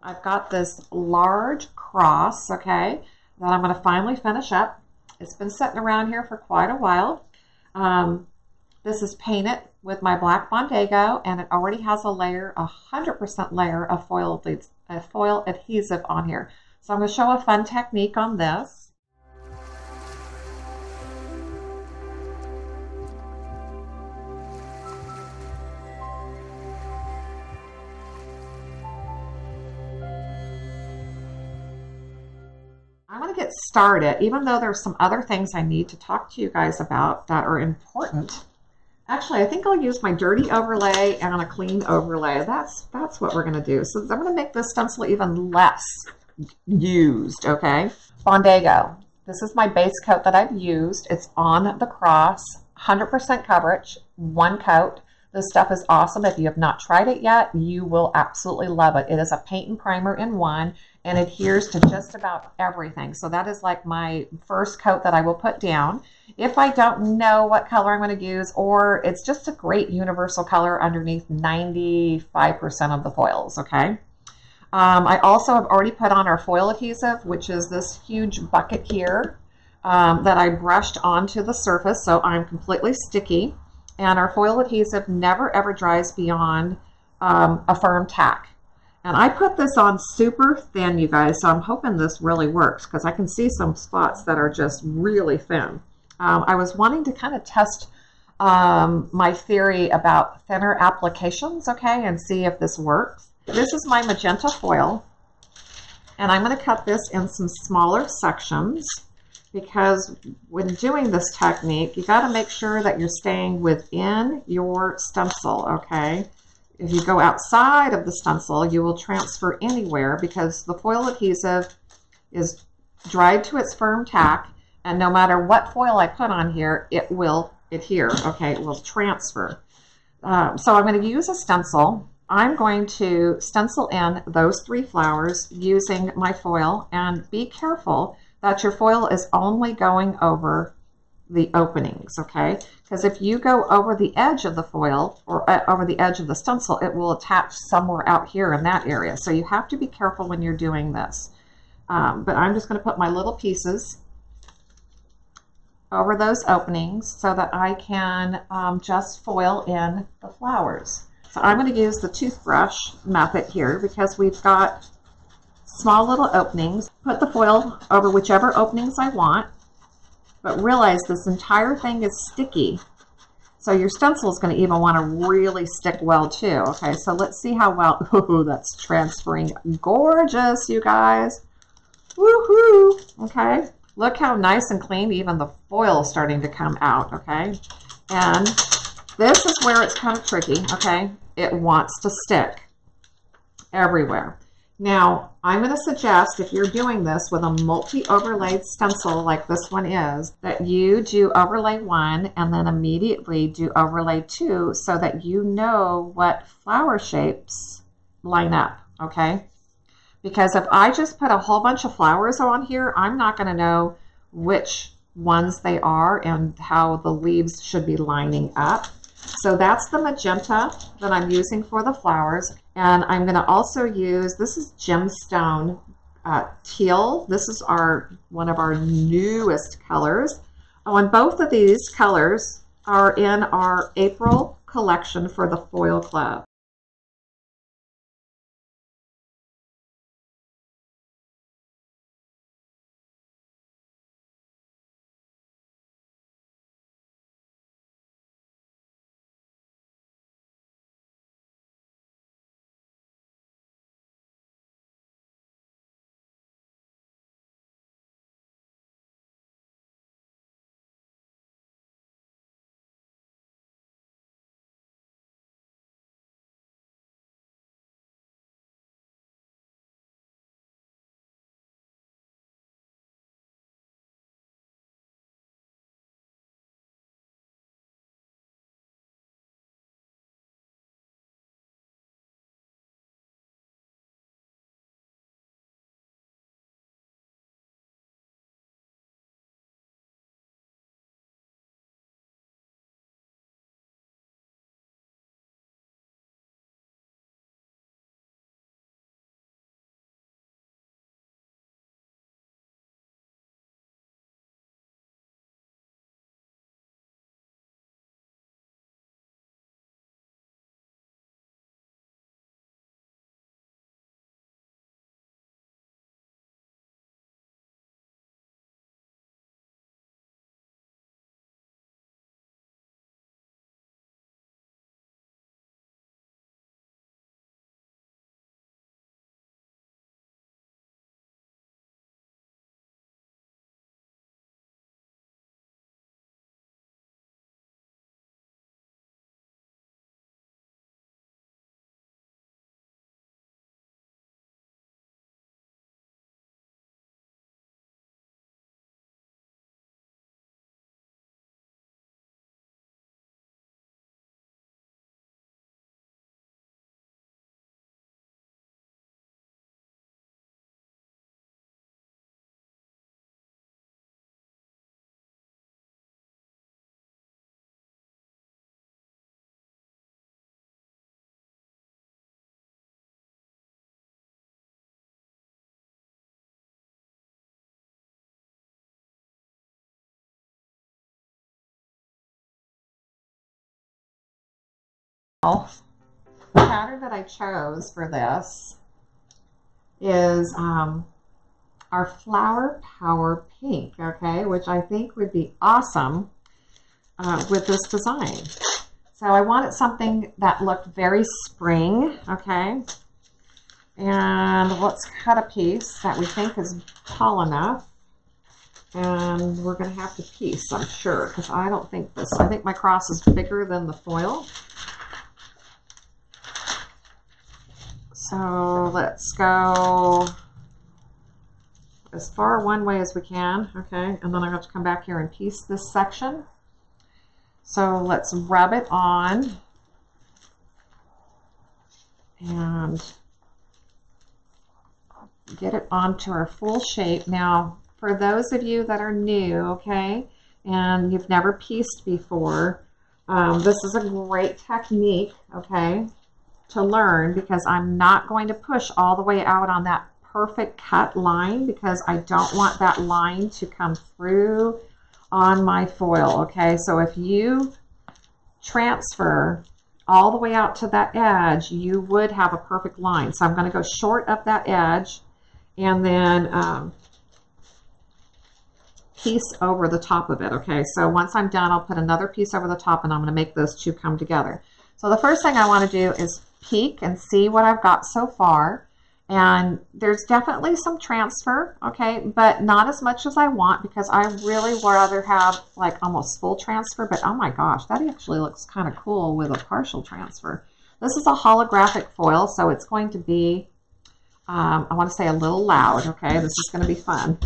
I've got this large cross, okay, that I'm going to finally finish up. It's been sitting around here for quite a while. This is painted with my Black Bondago, and it already has a layer, 100% layer of foil adhesive on here. So I'm going to show a fun technique on this. I'm going to get started, even though there's some other things I need to talk to you guys about that are important. Actually, I think I'll use my dirty overlay and a clean overlay. That's what we're going to do. So I'm going to make this stencil even less used, okay? Bondago. This is my base coat that I've used. It's on the cross, 100% coverage, one coat. This stuff is awesome. If you have not tried it yet, you will absolutely love it. It is a paint and primer in one and adheres to just about everything. So that is like my first coat that I will put down. If I don't know what color I'm going to use, or it's just a great universal color underneath 95% of the foils, okay? I also have already put on our foil adhesive, which is this huge bucket here that I brushed onto the surface, so I'm completely sticky. And our foil adhesive never ever dries beyond a firm tack. And I put this on super thin, you guys, so I'm hoping this really works because I can see some spots that are just really thin. I was wanting to kind of test my theory about thinner applications, okay, and see if this works. This is my magenta foil, and I'm going to cut this in some smaller sections because when doing this technique, you got to make sure that you're staying within your stencil, okay? If you go outside of the stencil, you will transfer anywhere because the foil adhesive is dried to its firm tack, and no matter what foil I put on here, it will adhere, okay? It will transfer. So I'm going to use a stencil. I'm going to stencil in those 3 flowers using my foil, and be careful that your foil is only going over the openings, okay? Because if you go over the edge of the foil or over the edge of the stencil, it will attach somewhere out here in that area. So you have to be careful when you're doing this. But I'm just going to put my little pieces over those openings so that I can just foil in the flowers. So I'm going to use the toothbrush method here because we've got small little openings. Put the foil over whichever openings I want, but realize this entire thing is sticky. So your stencil is going to even want to really stick well too. Okay, so let's see how well, ooh, that's transferring gorgeous, you guys. Woohoo! Okay, look how nice and clean even the foil is starting to come out, okay? And this is where it's kind of tricky, okay? It wants to stick everywhere. Now, I'm going to suggest if you're doing this with a multi-overlaid stencil like this one is, that you do overlay 1 and then immediately do overlay 2 so that you know what flower shapes line up, okay? Because if I just put a whole bunch of flowers on here, I'm not going to know which ones they are and how the leaves should be lining up. So that's the magenta that I'm using for the flowers. And I'm going to also use, this is gemstone teal. This is one of our newest colors. Oh, and both of these colors are in our April collection for the Foil Club. The pattern that I chose for this is our Flower Power Pink, okay, which I think would be awesome with this design. So I wanted something that looked very spring, okay, and let's cut a piece that we think is tall enough, and we're going to have to piece, I'm sure, because I don't think this, I think my cross is bigger than the foil. So let's go as far one way as we can, okay, and then I have to come back here and piece this section. So let's rub it on and get it onto our full shape. Now, for those of you that are new, okay, and you've never pieced before, this is a great technique, okay, to learn, because I'm not going to push all the way out on that perfect cut line, because I don't want that line to come through on my foil, okay? So if you transfer all the way out to that edge, you would have a perfect line. So I'm going to go short of that edge and then piece over the top of it, okay? So once I'm done, I'll put another piece over the top, and I'm going to make those two come together. So the first thing I want to do is peek and see what I've got so far. And there's definitely some transfer, okay, but not as much as I want, because I really would rather have like almost full transfer. But oh my gosh, that actually looks kind of cool with a partial transfer. This is a holographic foil, so it's going to be, I want to say, a little loud, okay? This is going to be fun.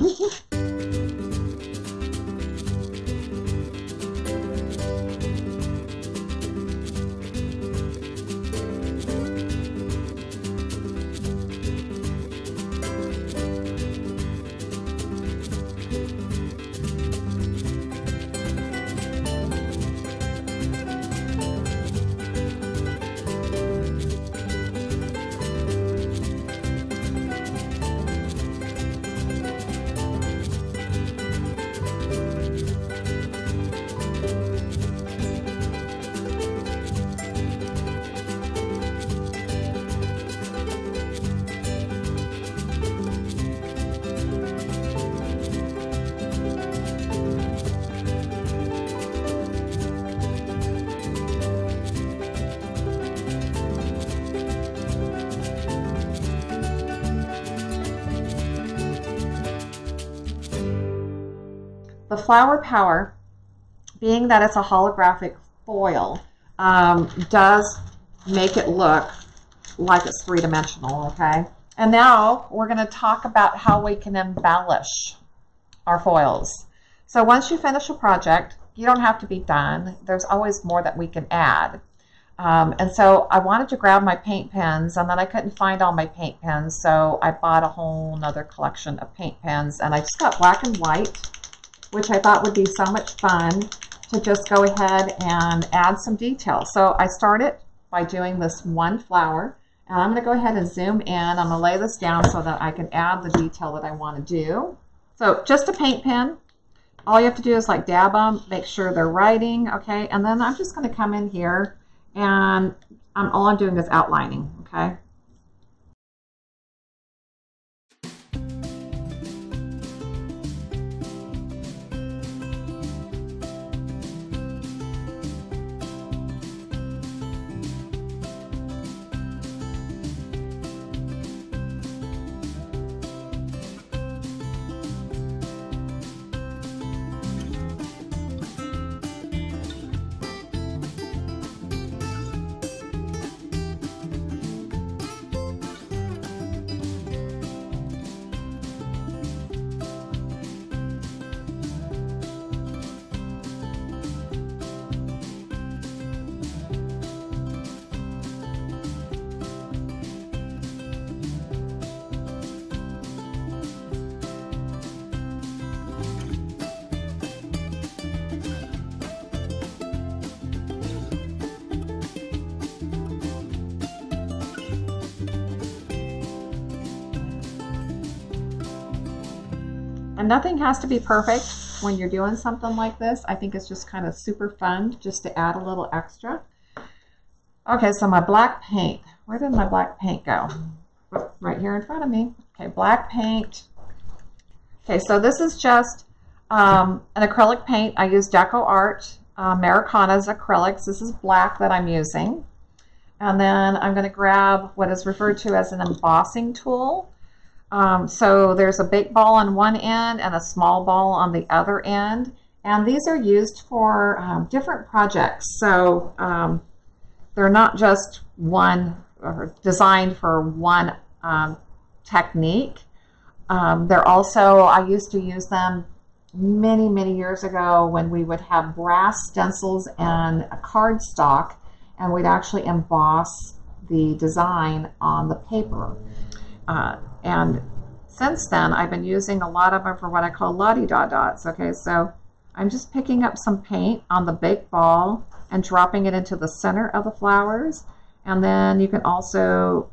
The Flower Power, being that it's a holographic foil, does make it look like it's three-dimensional, okay? And now we're going to talk about how we can embellish our foils. So once you finish a project, you don't have to be done. There's always more that we can add. And so I wanted to grab my paint pens, and then I couldn't find all my paint pens, so I bought a whole nother collection of paint pens, and I just got black and white, which I thought would be so much fun to just go ahead and add some detail. So I started by doing this one flower, and I'm going to go ahead and zoom in. I'm going to lay this down so that I can add the detail that I want to do. So just a paint pen. All you have to do is like dab them, make sure they're writing, okay? And then I'm just going to come in here, and all I'm doing is outlining, okay? And nothing has to be perfect when you're doing something like this. I think it's just kind of super fun just to add a little extra. Okay, so my black paint. Where did my black paint go? Right here in front of me. Okay, black paint. Okay, so this is just an acrylic paint. I use Deco Art Americana's acrylics. This is black that I'm using. And then I'm going to grab what is referred to as an embossing tool. So there's a big ball on one end and a small ball on the other end. And these are used for different projects. So they're not just one or designed for one technique. They're also, I used to use them many, many years ago when we would have brass stencils and a cardstock, and we'd actually emboss the design on the paper. And since then, I've been using a lot of them for what I call la-di-da dots. Okay, so I'm just picking up some paint on the big ball and dropping it into the center of the flowers. And then you can also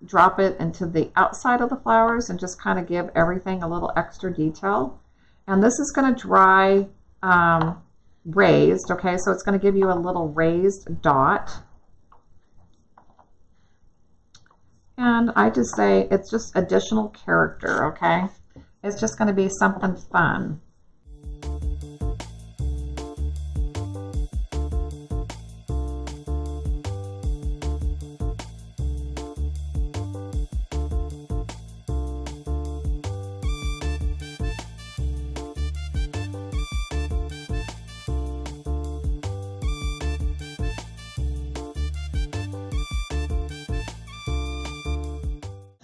drop it into the outside of the flowers and just kind of give everything a little extra detail. And this is going to dry raised, okay, so it's going to give you a little raised dot. And I just say it's just additional character, okay? It's just going to be something fun.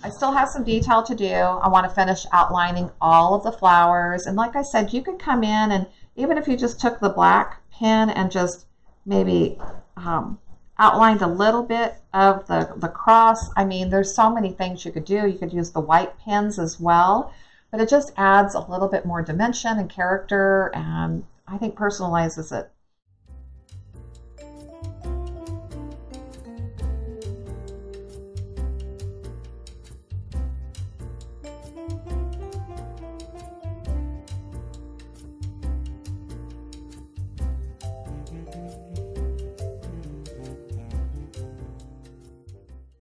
I still have some detail to do. I want to finish outlining all of the flowers. And like I said, you could come in and even if you just took the black pen and just maybe outlined a little bit of the cross. I mean, there's so many things you could do. You could use the white pens as well, but it just adds a little bit more dimension and character, and I think personalizes it